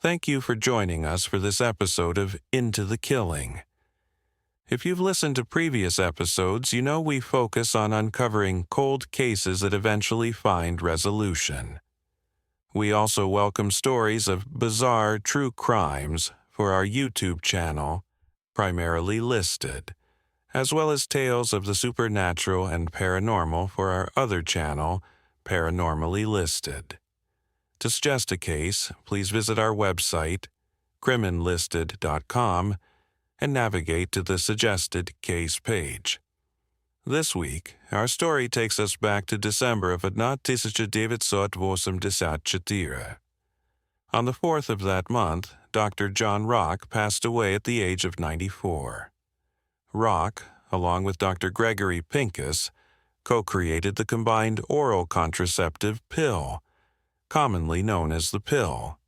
Thank you for joining us for this episode of Into the Killing. If you've listened to previous episodes, you know we focus on uncovering cold cases that eventually find resolution. We also welcome stories of bizarre true crimes for our YouTube channel, primarily listed, as well as tales of the supernatural and paranormal for our other channel, paranormally listed. To suggest a case, please visit our website, criminlisted.com, and navigate to the suggested case page. This week, our story takes us back to December of 1984. On the 4th of that month, Dr. John Rock passed away at the age of 94. Rock, along with Dr. Gregory Pincus, co-created the combined oral contraceptive pill, commonly known as the pill.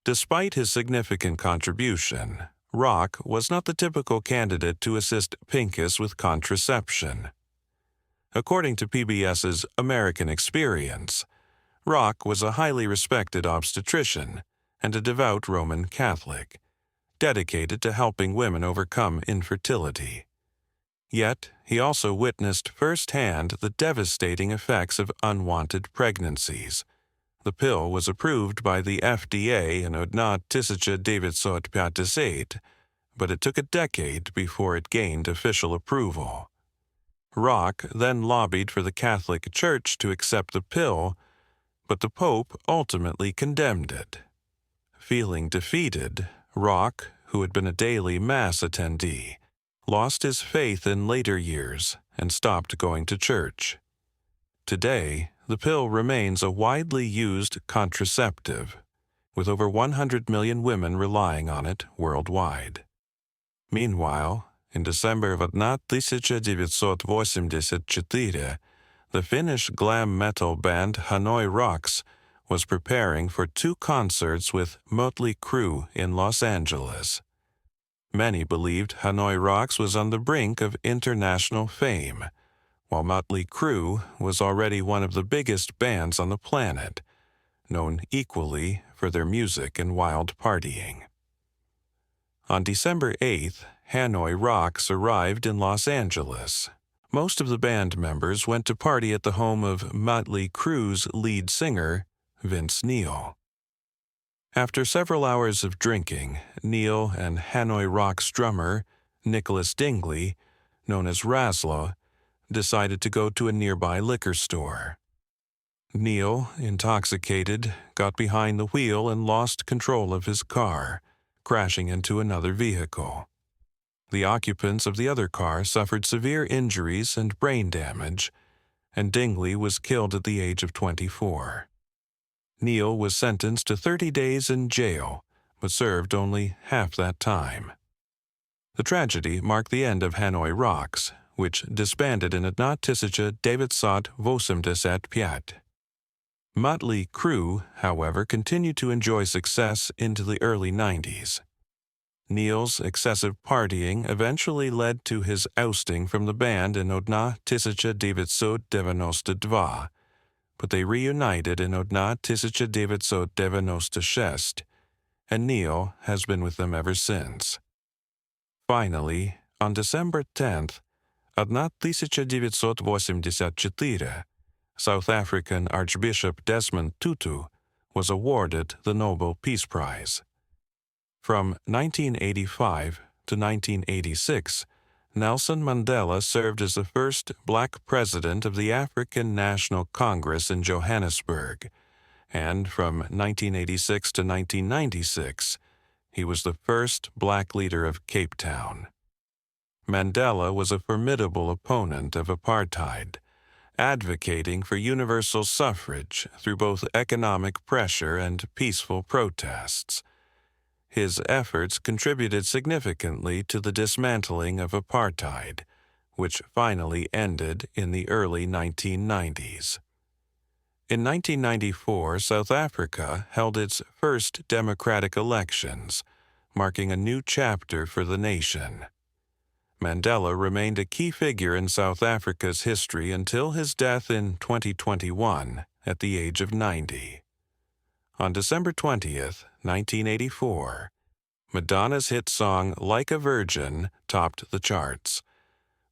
Despite his significant contribution, Rock was not the typical candidate to assist Pincus with contraception. According to PBS's American Experience, Rock was a highly respected obstetrician and a devout Roman Catholic, dedicated to helping women overcome infertility. Yet, he also witnessed firsthand the devastating effects of unwanted pregnancies. The pill was approved by the FDA in 1998, but it took a decade before it gained official approval. Rock then lobbied for the Catholic Church to accept the pill, but the Pope ultimately condemned it. Feeling defeated, Rock, who had been a daily Mass attendee, lost his faith in later years and stopped going to church. Today, the pill remains a widely used contraceptive, with over 100 million women relying on it worldwide. Meanwhile, in December of 1984, the Finnish glam metal band Hanoi Rocks was preparing for 2 concerts with Mötley Crüe in Los Angeles. Many believed Hanoi Rocks was on the brink of international fame, while Mötley Crüe was already one of the biggest bands on the planet, known equally for their music and wild partying. On December 8th, Hanoi Rocks arrived in Los Angeles. Most of the band members went to party at the home of Mötley Crüe's lead singer, Vince Neil. After several hours of drinking, Neil and Hanoi Rocks drummer, Nicholas Dingley, known as Razlo, decided to go to a nearby liquor store. Neil, intoxicated, got behind the wheel and lost control of his car, crashing into another vehicle. The occupants of the other car suffered severe injuries and brain damage, and Dingley was killed at the age of 24. Neil was sentenced to 30 days in jail, but served only half that time. The tragedy marked the end of Hanoi Rocks, which disbanded in 1985. Mötley Crüe, however, continued to enjoy success into the early 90s. Neil's excessive partying eventually led to his ousting from the band in 1992, but they reunited in 1996, and Neil has been with them ever since. Finally, on December 10th, 1984, South African Archbishop Desmond Tutu was awarded the Nobel Peace Prize. From 1985 to 1986, Nelson Mandela served as the first black president of the African National Congress in Johannesburg, and from 1986 to 1996, he was the first black leader of Cape Town. Mandela was a formidable opponent of apartheid, advocating for universal suffrage through both economic pressure and peaceful protests. His efforts contributed significantly to the dismantling of apartheid, which finally ended in the early 1990s. In 1994, South Africa held its first democratic elections, marking a new chapter for the nation. Mandela remained a key figure in South Africa's history until his death in 2021 at the age of 90. On December 20th, 1984, Madonna's hit song Like a Virgin topped the charts,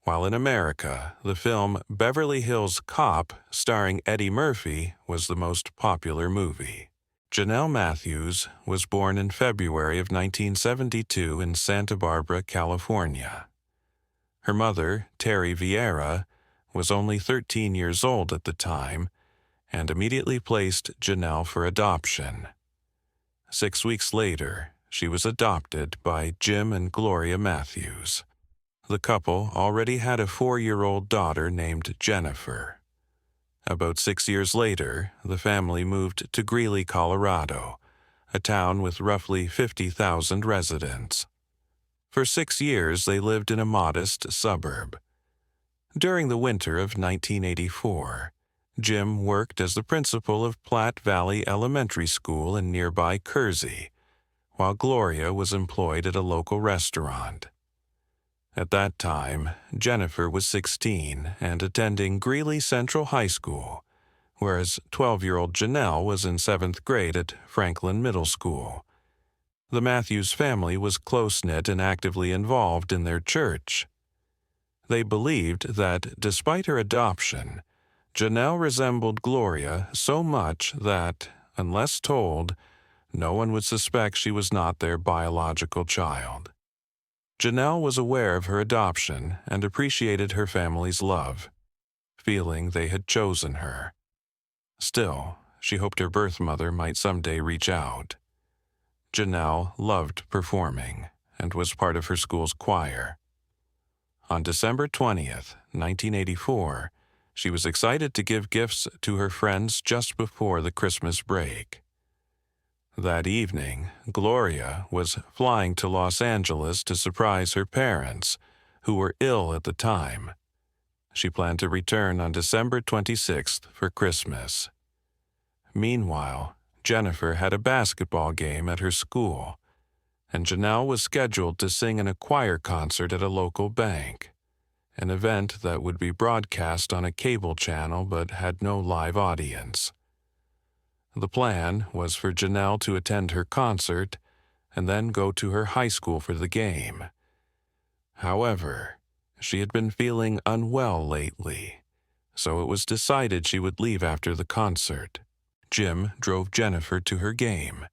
while in America, the film Beverly Hills Cop starring Eddie Murphy was the most popular movie. Janelle Matthews was born in February of 1972 in Santa Barbara, California. Her mother, Terry Vieira, was only 13 years old at the time and immediately placed Janelle for adoption. 6 weeks later, she was adopted by Jim and Gloria Matthews. The couple already had a 4-year-old daughter named Jennifer. About 6 years later, the family moved to Greeley, Colorado, a town with roughly 50,000 residents. For 6 years, they lived in a modest suburb. During the winter of 1984, Jim worked as the principal of Platte Valley Elementary School in nearby Kersey, while Gloria was employed at a local restaurant. At that time, Jennifer was 16 and attending Greeley Central High School, whereas 12-year-old Janelle was in 7th grade at Franklin Middle School. The Matthews family was close-knit and actively involved in their church. They believed that, despite her adoption, Janelle resembled Gloria so much that, unless told, no one would suspect she was not their biological child. Janelle was aware of her adoption and appreciated her family's love, feeling they had chosen her. Still, she hoped her birth mother might someday reach out. Janelle loved performing and was part of her school's choir. On December 20th, 1984, she was excited to give gifts to her friends just before the Christmas break. That evening, Gloria was flying to Los Angeles to surprise her parents, who were ill at the time. She planned to return on December 26th for Christmas. Meanwhile, Jennifer had a basketball game at her school, and Janelle was scheduled to sing in a choir concert at a local bank, an event that would be broadcast on a cable channel but had no live audience. The plan was for Janelle to attend her concert and then go to her high school for the game. However, she had been feeling unwell lately, so it was decided she would leave after the concert. Jim drove Jennifer to her game,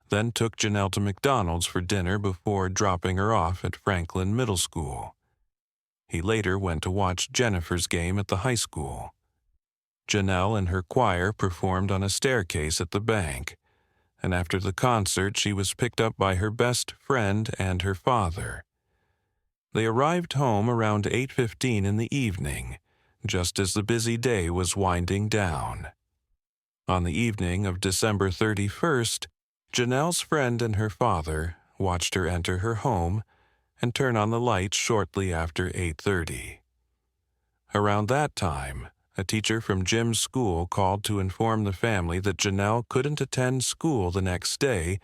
then took Janelle to McDonald's for dinner before dropping her off at Franklin Middle School. He later went to watch Jennifer's game at the high school. Janelle and her choir performed on a staircase at the bank, and after the concert she was picked up by her best friend and her father. They arrived home around 8:15 in the evening, just as the busy day was winding down. On the evening of December 31st, Janelle's friend and her father watched her enter her home and turn on the lights shortly after 8:30. Around that time, a teacher from Jim's school called to inform the family that Janelle couldn't attend school the next day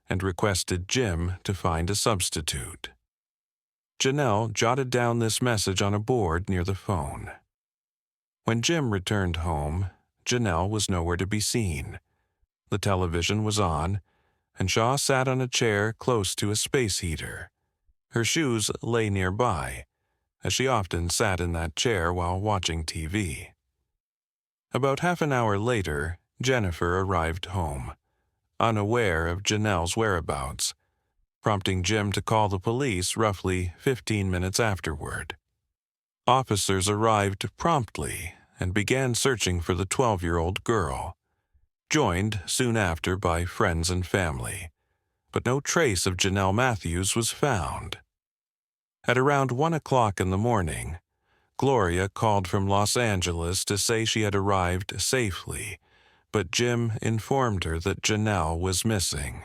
and requested Jim to find a substitute. Janelle jotted down this message on a board near the phone. When Jim returned home, Janelle was nowhere to be seen. The television was on, and Shaw sat on a chair close to a space heater. Her shoes lay nearby, as she often sat in that chair while watching TV. About half an hour later, Jennifer arrived home, unaware of Janelle's whereabouts, prompting Jim to call the police roughly 15 minutes afterward. Officers arrived promptly and began searching for the 12-year-old girl, joined soon after by friends and family, but no trace of Janelle Matthews was found. At around 1 o'clock in the morning, Gloria called from Los Angeles to say she had arrived safely, but Jim informed her that Janelle was missing.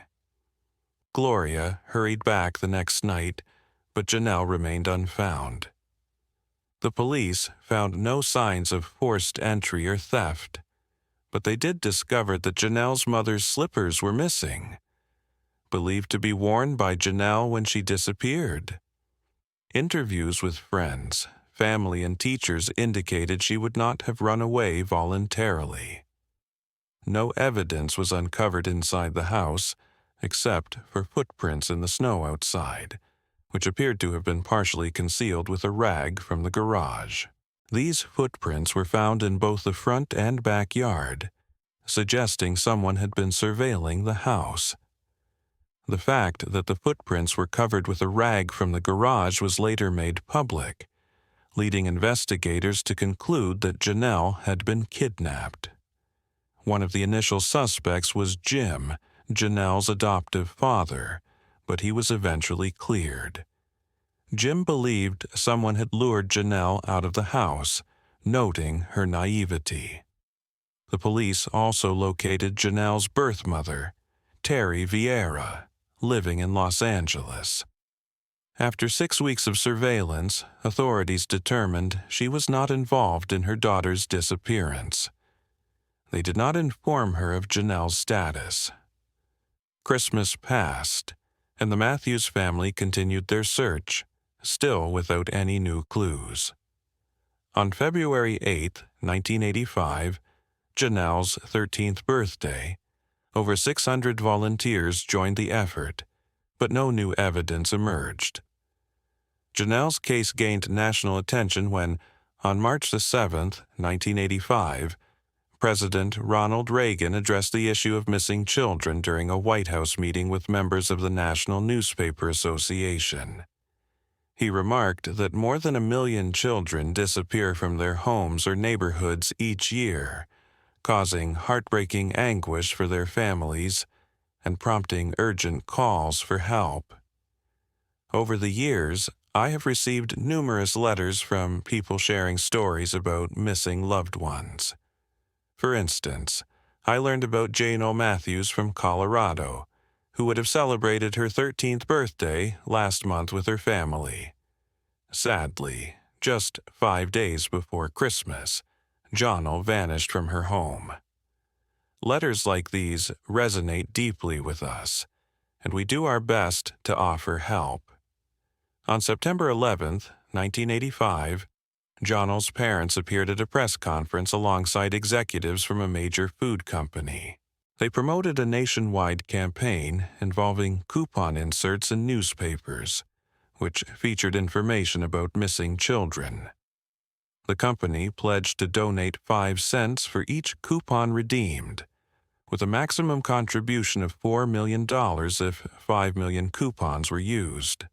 Gloria hurried back the next night, but Janelle remained unfound. The police found no signs of forced entry or theft, but they did discover that Janelle's mother's slippers were missing, believed to be worn by Janelle when she disappeared. Interviews with friends, family, and teachers indicated she would not have run away voluntarily. No evidence was uncovered inside the house, except for footprints in the snow outside, which appeared to have been partially concealed with a rag from the garage. These footprints were found in both the front and backyard, suggesting someone had been surveilling the house. The fact that the footprints were covered with a rag from the garage was later made public, leading investigators to conclude that Janelle had been kidnapped. One of the initial suspects was Jim, Janelle's adoptive father, but he was eventually cleared. Jim believed someone had lured Janelle out of the house, noting her naivety. The police also located Janelle's birth mother, Terry Vieira, living in Los Angeles. After 6 weeks of surveillance, authorities determined she was not involved in her daughter's disappearance. They did not inform her of Janelle's status. Christmas passed, and the Matthews family continued their search, still without any new clues. On February 8, 1985, Janelle's 13th birthday, over 600 volunteers joined the effort, but no new evidence emerged. Janelle's case gained national attention when, on March 7, 1985, President Ronald Reagan addressed the issue of missing children during a White House meeting with members of the National Newspaper Association. He remarked that more than 1 million children disappear from their homes or neighborhoods each year, causing heartbreaking anguish for their families and prompting urgent calls for help. Over the years, I have received numerous letters from people sharing stories about missing loved ones. For instance, I learned about Janelle Matthews from Colorado, who would have celebrated her 13th birthday last month with her family. Sadly, just 5 days before Christmas, Jonell vanished from her home. Letters like these resonate deeply with us, and we do our best to offer help. On September 11, 1985, Jonell's parents appeared at a press conference alongside executives from a major food company. They promoted a nationwide campaign involving coupon inserts in newspapers, which featured information about missing children. The company pledged to donate 5 cents for each coupon redeemed, with a maximum contribution of $4 million if 5 million coupons were used.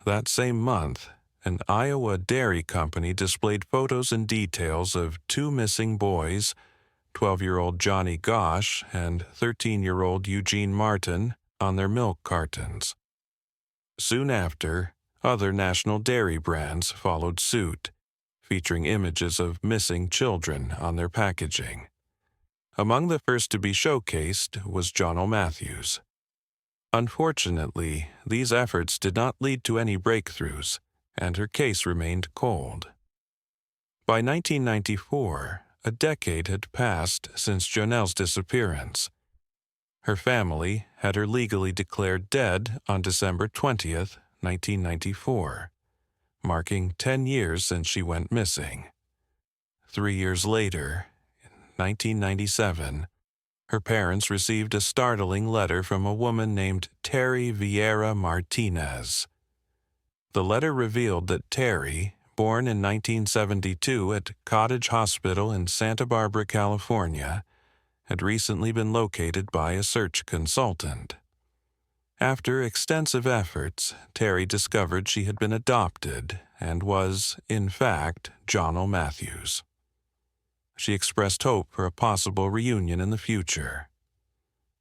That same month, an Iowa dairy company displayed photos and details of 2 missing boys, 12-year-old Johnny Gosh and 13-year-old Eugene Martin, on their milk cartons. Soon after, other national dairy brands followed suit, featuring images of missing children on their packaging. Among the first to be showcased was Jonell Matthews. Unfortunately, these efforts did not lead to any breakthroughs, and her case remained cold. By 1994, a decade had passed since Jonell's disappearance. Her family had her legally declared dead on December 20, 1994, marking 10 years since she went missing. 3 years later, in 1997, her parents received a startling letter from a woman named Terry Vieira Martinez. The letter revealed that Terry, born in 1972 at Cottage Hospital in Santa Barbara, California, had recently been located by a search consultant. After extensive efforts, Terry discovered she had been adopted and was, in fact, Jonell Matthews. She expressed hope for a possible reunion in the future.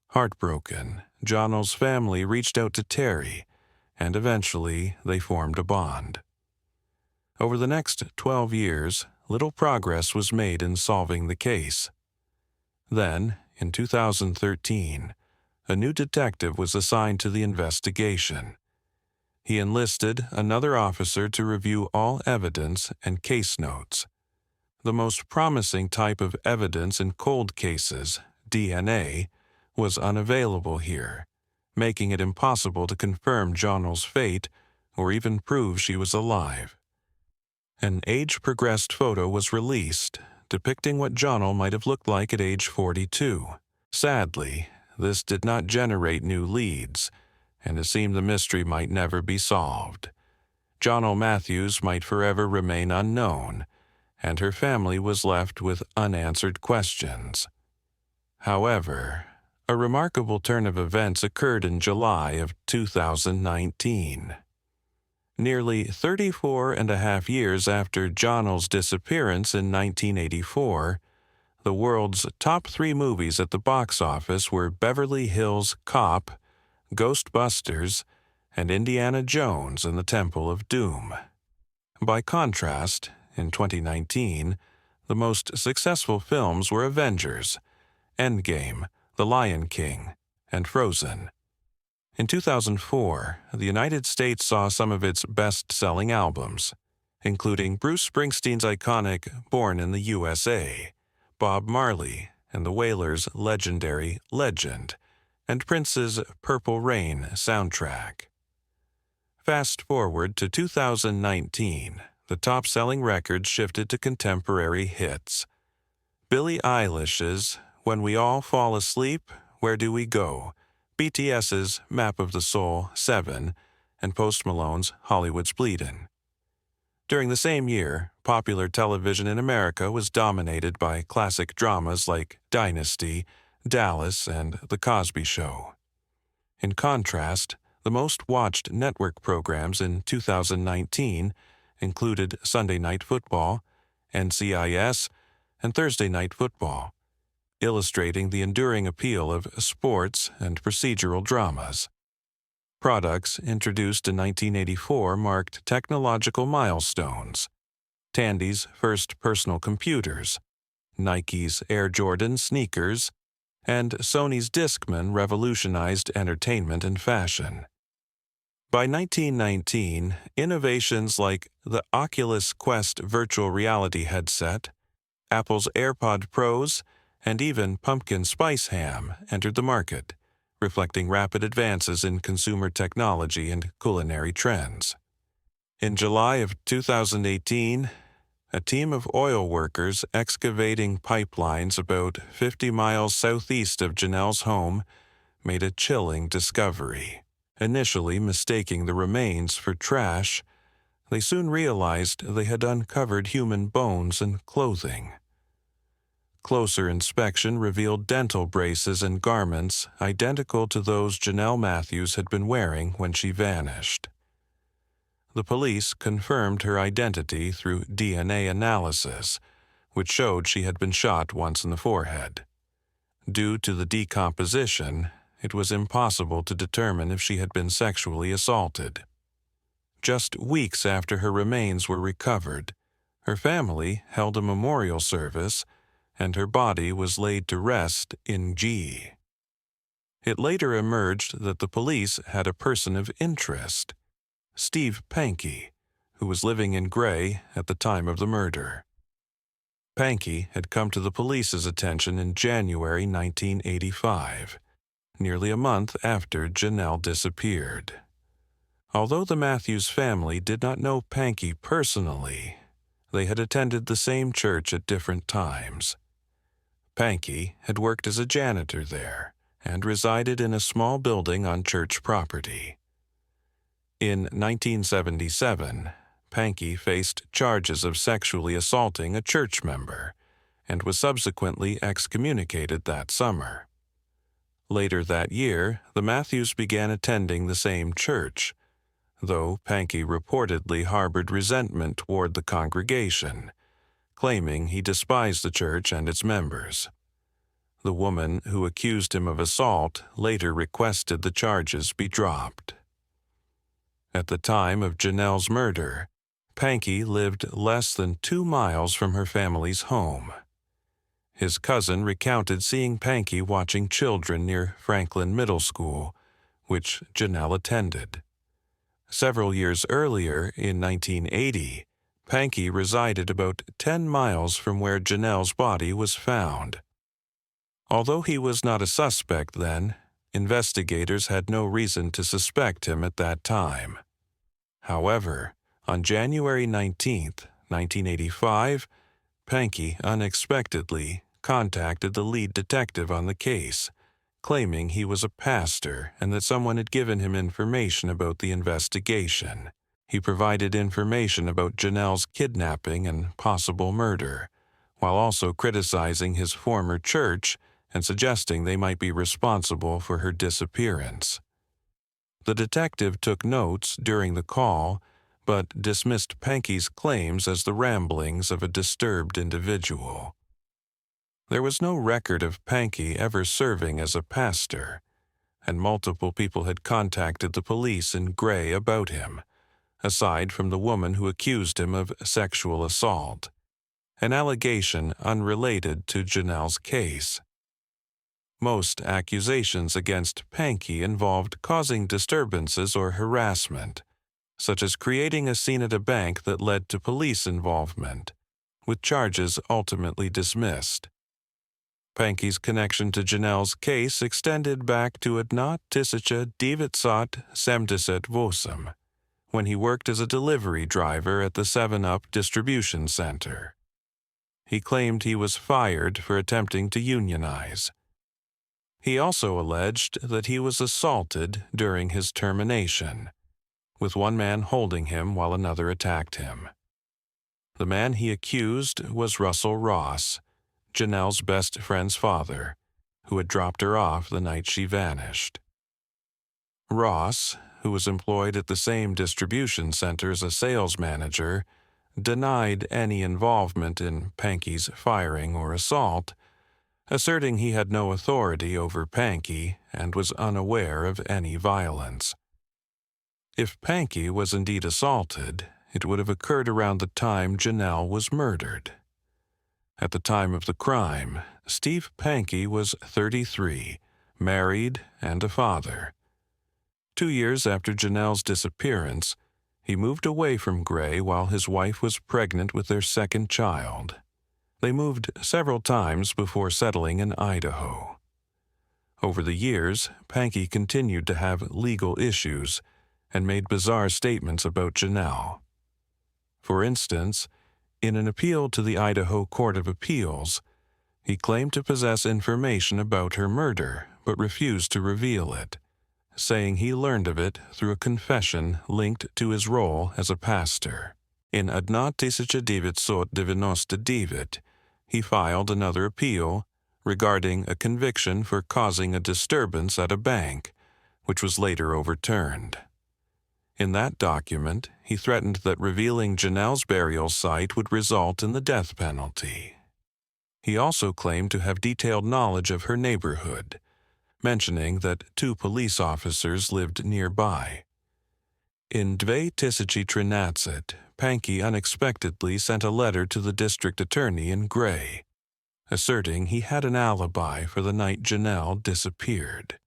Heartbroken, Jonell's family reached out to Terry, and eventually they formed a bond. Over the next 12 years, little progress was made in solving the case. Then, in 2013, a new detective was assigned to the investigation. He enlisted another officer to review all evidence and case notes. The most promising type of evidence in cold cases, DNA, was unavailable here, making it impossible to confirm Jonell's fate or even prove she was alive. An age-progressed photo was released, depicting what Jonell might have looked like at age 42. Sadly, this did not generate new leads, and it seemed the mystery might never be solved. Jonell Matthews might forever remain unknown, and her family was left with unanswered questions. However, a remarkable turn of events occurred in July of 2019. Nearly 34 and a half years after Jonell's disappearance in 1984, the world's top 3 movies at the box office were Beverly Hills Cop, Ghostbusters, and Indiana Jones and the Temple of Doom. By contrast, in 2019, the most successful films were Avengers, Endgame, The Lion King, and Frozen. In 2004, the United States saw some of its best-selling albums, including Bruce Springsteen's iconic Born in the USA, Bob Marley and the Wailers' legendary Legend, and Prince's Purple Rain soundtrack. Fast forward to 2019, the top-selling records shifted to contemporary hits. Billie Eilish's When We All Fall Asleep, Where Do We Go?, BTS's Map of the Soul 7, and Post Malone's Hollywood's Bleedin'. During the same year, popular television in America was dominated by classic dramas like Dynasty, Dallas, and The Cosby Show. In contrast, the most watched network programs in 2019 included Sunday Night Football, NCIS, and Thursday Night Football, illustrating the enduring appeal of sports and procedural dramas. Products introduced in 1984 marked technological milestones: Tandy's first personal computers, Nike's Air Jordan sneakers, and Sony's Discman revolutionized entertainment and fashion. By 1919, innovations like the Oculus Quest virtual reality headset, Apple's AirPod Pros, and even pumpkin spice ham entered the market, reflecting rapid advances in consumer technology and culinary trends. In July of 2018, a team of oil workers excavating pipelines about 50 miles southeast of Janelle's home made a chilling discovery. Initially mistaking the remains for trash, they soon realized they had uncovered human bones and clothing. Closer inspection revealed dental braces and garments identical to those Janelle Matthews had been wearing when she vanished. The police confirmed her identity through DNA analysis, which showed she had been shot once in the forehead. Due to the decomposition, it was impossible to determine if she had been sexually assaulted. Just weeks after her remains were recovered, her family held a memorial service, and her body was laid to rest in G. It later emerged that the police had a person of interest, Steve Pankey, who was living in Gray at the time of the murder. Pankey had come to the police's attention in January 1985, nearly a month after Janelle disappeared. Although the Matthews family did not know Pankey personally, they had attended the same church at different times. Pankey had worked as a janitor there and resided in a small building on church property. In 1977, Pankey faced charges of sexually assaulting a church member and was subsequently excommunicated that summer. Later that year, the Matthews began attending the same church, though Pankey reportedly harbored resentment toward the congregation, claiming he despised the church and its members. The woman who accused him of assault later requested the charges be dropped. At the time of Janelle's murder, Pankey lived less than 2 miles from her family's home. His cousin recounted seeing Pankey watching children near Franklin Middle School, which Janelle attended. Several years earlier, in 1980, Pankey resided about 10 miles from where Janelle's body was found. Although he was not a suspect then, investigators had no reason to suspect him at that time. However, on January 19, 1985, Pankey unexpectedly contacted the lead detective on the case, claiming he was a pastor and that someone had given him information about the investigation. He provided information about Janelle's kidnapping and possible murder, while also criticizing his former church and suggesting they might be responsible for her disappearance. The detective took notes during the call, but dismissed Pankey's claims as the ramblings of a disturbed individual. There was no record of Pankey ever serving as a pastor, and multiple people had contacted the police in Gray about him, aside from the woman who accused him of sexual assault, an allegation unrelated to Janelle's case. Most accusations against Pankey involved causing disturbances or harassment, such as creating a scene at a bank that led to police involvement, with charges ultimately dismissed. Pankey's connection to Janelle's case extended back to 1978 when he worked as a delivery driver at the 7-Up distribution center. He claimed he was fired for attempting to unionize. He also alleged that he was assaulted during his termination, with one man holding him while another attacked him. The man he accused was Russell Ross, Janelle's best friend's father, who had dropped her off the night she vanished. Ross, who was employed at the same distribution center as a sales manager, denied any involvement in Pankey's firing or assault, asserting he had no authority over Pankey and was unaware of any violence. If Pankey was indeed assaulted, it would have occurred around the time Janelle was murdered. At the time of the crime, Steve Pankey was 33, married, and a father. 2 years after Janelle's disappearance, he moved away from Gray while his wife was pregnant with their second child. They moved several times before settling in Idaho. Over the years, Pankey continued to have legal issues and made bizarre statements about Janelle. For instance, in an appeal to the Idaho Court of Appeals, he claimed to possess information about her murder but refused to reveal it, saying he learned of it through a confession linked to his role as a pastor. In 1999, he filed another appeal regarding a conviction for causing a disturbance at a bank, which was later overturned. In that document, he threatened that revealing Janelle's burial site would result in the death penalty. He also claimed to have detailed knowledge of her neighborhood, mentioning that 2 police officers lived nearby. In 2013, Pankey unexpectedly sent a letter to the district attorney in Gray, asserting he had an alibi for the night Janelle disappeared.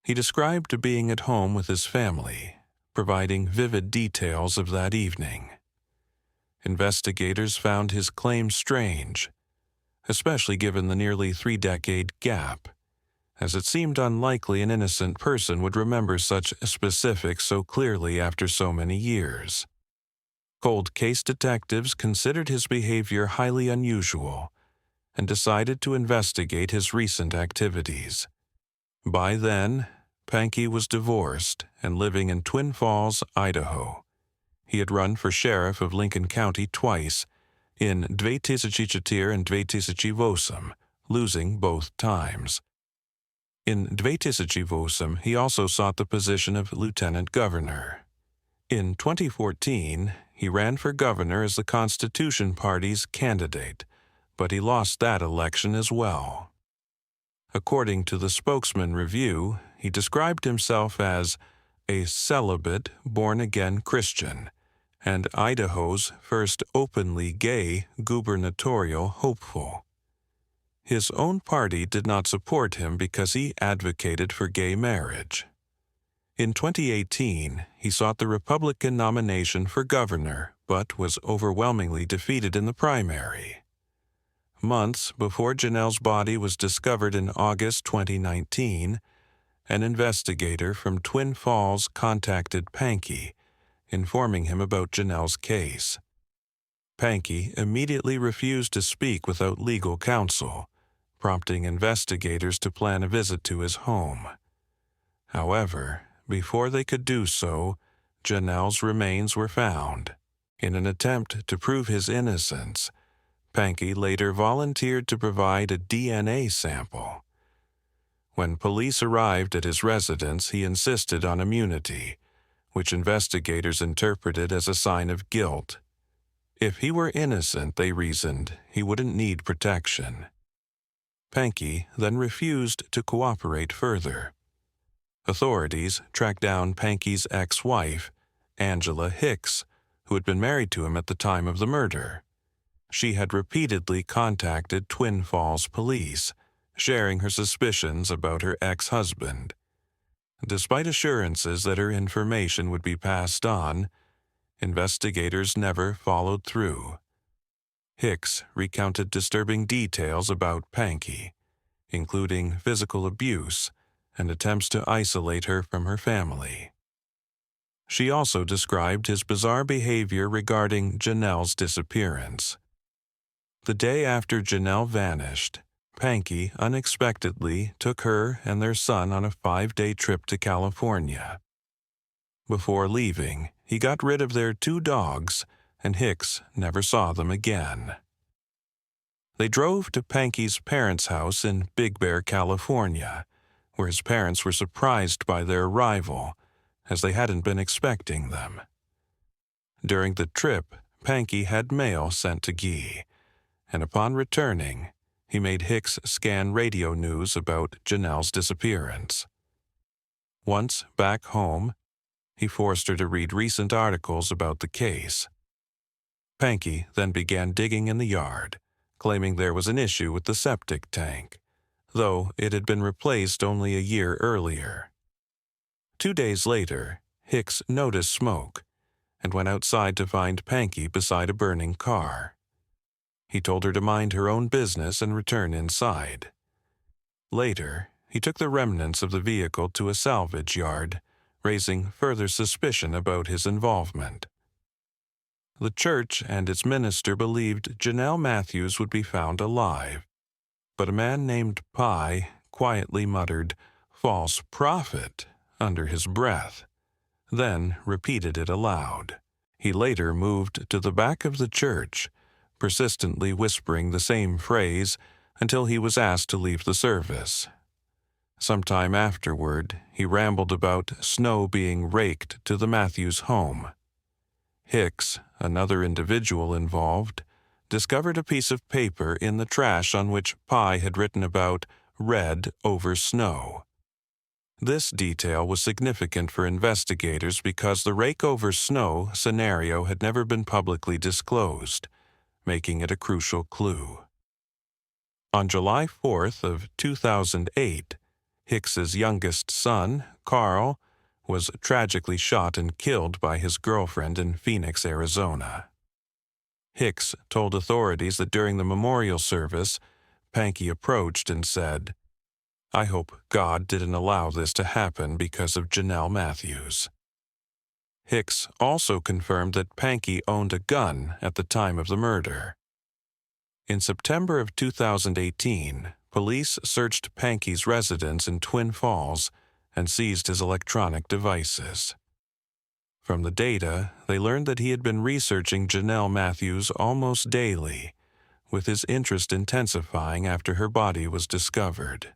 He described being at home with his family, providing vivid details of that evening. Investigators found his claim strange, especially given the nearly 3-decade gap, as it seemed unlikely an innocent person would remember such specifics so clearly after so many years. Cold case detectives considered his behavior highly unusual and decided to investigate his recent activities. By then, Pankey was divorced and living in Twin Falls, Idaho. He had run for sheriff of Lincoln County twice, in 2004 and 2008, losing both times. In 2008, he also sought the position of lieutenant governor. In 2014, he ran for governor as the Constitution Party's candidate, but he lost that election as well. According to the Spokesman Review, he described himself as a celibate, born-again Christian and Idaho's first openly gay gubernatorial hopeful. His own party did not support him because he advocated for gay marriage. In 2018, he sought the Republican nomination for governor, but was overwhelmingly defeated in the primary. Months before Janelle's body was discovered in August 2019, an investigator from Twin Falls contacted Pankey, informing him about Janelle's case. Pankey immediately refused to speak without legal counsel, prompting investigators to plan a visit to his home. However, before they could do so, Jonell's remains were found. In an attempt to prove his innocence, Pankey later volunteered to provide a DNA sample. When police arrived at his residence, he insisted on immunity, which investigators interpreted as a sign of guilt. If he were innocent, they reasoned, he wouldn't need protection. Pankey then refused to cooperate further. Authorities tracked down Pankey's ex-wife, Angela Hicks, who had been married to him at the time of the murder. She had repeatedly contacted Twin Falls police, sharing her suspicions about her ex-husband. Despite assurances that her information would be passed on, investigators never followed through. Hicks recounted disturbing details about Pankey, including physical abuse and attempts to isolate her from her family. She also described his bizarre behavior regarding Jonell's disappearance. The day after Jonell vanished, Pankey unexpectedly took her and their son on a 5-day trip to California. Before leaving, he got rid of their 2 dogs, and Hicks never saw them again. They drove to Pankey's parents' house in Big Bear, California, where his parents were surprised by their arrival, as they hadn't been expecting them. During the trip, Pankey had mail sent to Guy, and upon returning, he made Hicks scan radio news about Jonell's disappearance. Once back home, he forced her to read recent articles about the case. Pankey then began digging in the yard, claiming there was an issue with the septic tank, though it had been replaced only a year earlier. 2 days later, Hicks noticed smoke and went outside to find Pankey beside a burning car. He told her to mind her own business and return inside. Later, he took the remnants of the vehicle to a salvage yard, raising further suspicion about his involvement. The church and its minister believed Janelle Matthews would be found alive, but a man named Pye quietly muttered, "False prophet," under his breath, then repeated it aloud. He later moved to the back of the church, persistently whispering the same phrase until he was asked to leave the service. Sometime afterward, he rambled about snow being raked to the Matthews home. Hicks, another individual involved, discovered a piece of paper in the trash on which Pye had written about red over snow. This detail was significant for investigators because the rake over snow scenario had never been publicly disclosed, making it a crucial clue. On July 4th of 2008, Hicks's youngest son, Carl, was tragically shot and killed by his girlfriend in Phoenix, Arizona. Hicks told authorities that during the memorial service, Pankey approached and said, "I hope God didn't allow this to happen because of Jonell Matthews." Hicks also confirmed that Pankey owned a gun at the time of the murder. In September of 2018, police searched Pankey's residence in Twin Falls and seized his electronic devices. From the data, they learned that he had been researching Jonell Matthews almost daily, with his interest intensifying after her body was discovered.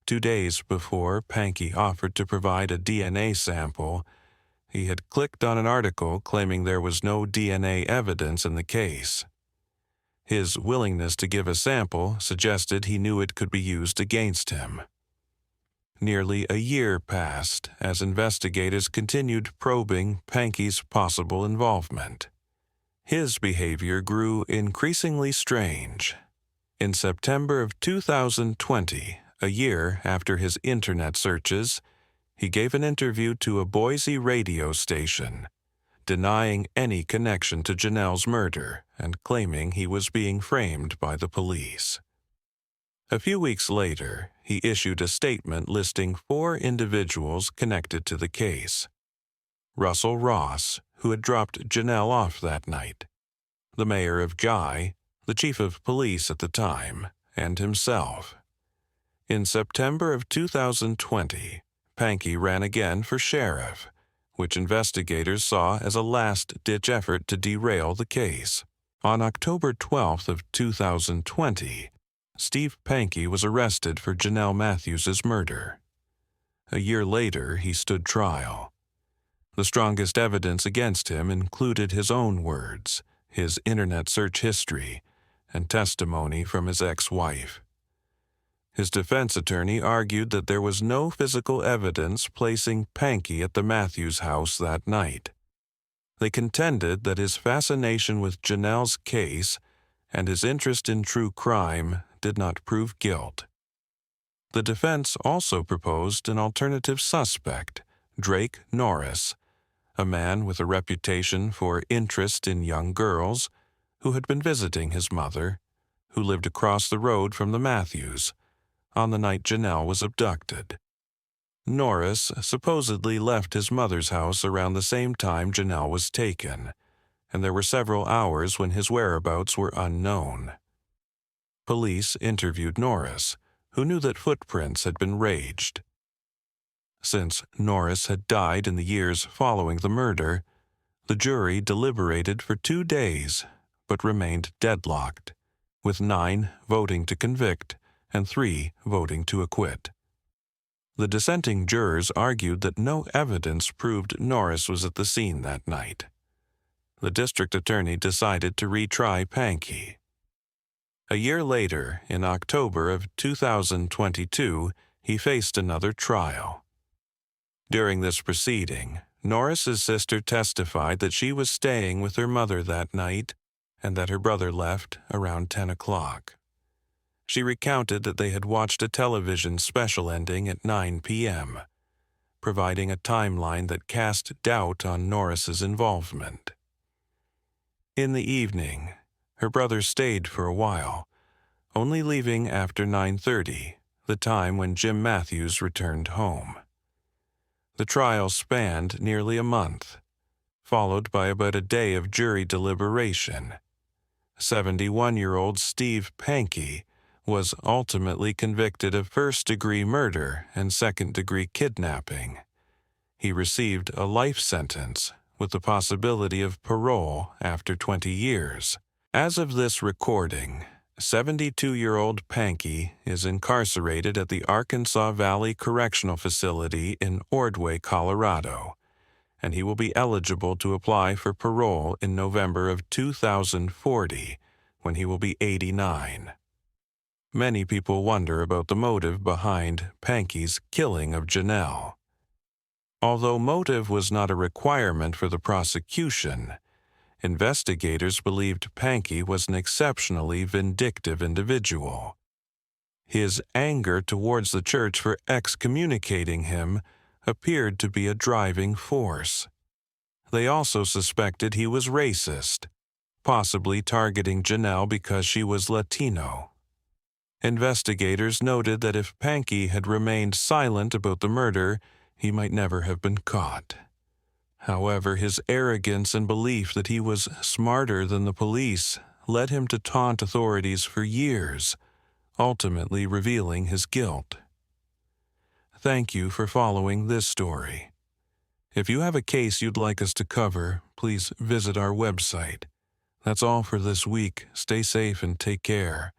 2 days before Pankey offered to provide a DNA sample, he had clicked on an article claiming there was no DNA evidence in the case. His willingness to give a sample suggested he knew it could be used against him. Nearly a year passed as investigators continued probing Pankey's possible involvement. His behavior grew increasingly strange. In September of 2020, a year after his internet searches, he gave an interview to a Boise radio station, denying any connection to Jonell's murder and claiming he was being framed by the police. A few weeks later, he issued a statement listing 4 individuals connected to the case. Russell Ross, who had dropped Jonell off that night, the mayor of Guy, the chief of police at the time, and himself. In September of 2020, Pankey ran again for sheriff, which investigators saw as a last-ditch effort to derail the case. On October 12th of 2020, Steve Pankey was arrested for Janelle Matthews' murder. A year later, he stood trial. The strongest evidence against him included his own words, his internet search history, and testimony from his ex-wife. His defense attorney argued that there was no physical evidence placing Pankey at the Matthews house that night. They contended that his fascination with Janelle's case and his interest in true crime did not prove guilt. The defense also proposed an alternative suspect, Drake Norris, a man with a reputation for interest in young girls who had been visiting his mother, who lived across the road from the Matthews, on the night Janelle was abducted. Norris supposedly left his mother's house around the same time Janelle was taken, and there were several hours when his whereabouts were unknown. Police interviewed Norris, who knew that footprints had been raged. Since Norris had died in the years following the murder, the jury deliberated for 2 days, but remained deadlocked, with 9 voting to convict and 3 voting to acquit. The dissenting jurors argued that no evidence proved Norris was at the scene that night. The district attorney decided to retry Pankey. A year later, in October of 2022, he faced another trial. During this proceeding, Norris's sister testified that she was staying with her mother that night and that her brother left around 10 o'clock. She recounted that they had watched a television special ending at 9 p.m., providing a timeline that cast doubt on Norris's involvement. In the evening, her brother stayed for a while, only leaving after 9:30, the time when Jim Matthews returned home. The trial spanned nearly a month, followed by about a day of jury deliberation. 71-year-old Steve Pankey was ultimately convicted of first-degree murder and second-degree kidnapping. He received a life sentence with the possibility of parole after 20 years. As of this recording, 72-year-old Pankey is incarcerated at the Arkansas Valley Correctional Facility in Ordway, Colorado, and he will be eligible to apply for parole in November of 2040, when he will be 89. Many people wonder about the motive behind Pankey's killing of Janelle. Although motive was not a requirement for the prosecution, investigators believed Pankey was an exceptionally vindictive individual. His anger towards the church for excommunicating him appeared to be a driving force. They also suspected he was racist, possibly targeting Janelle because she was Latino. Investigators noted that if Pankey had remained silent about the murder, he might never have been caught. However, his arrogance and belief that he was smarter than the police led him to taunt authorities for years, ultimately revealing his guilt. Thank you for following this story. If you have a case you'd like us to cover, please visit our website. That's all for this week. Stay safe and take care.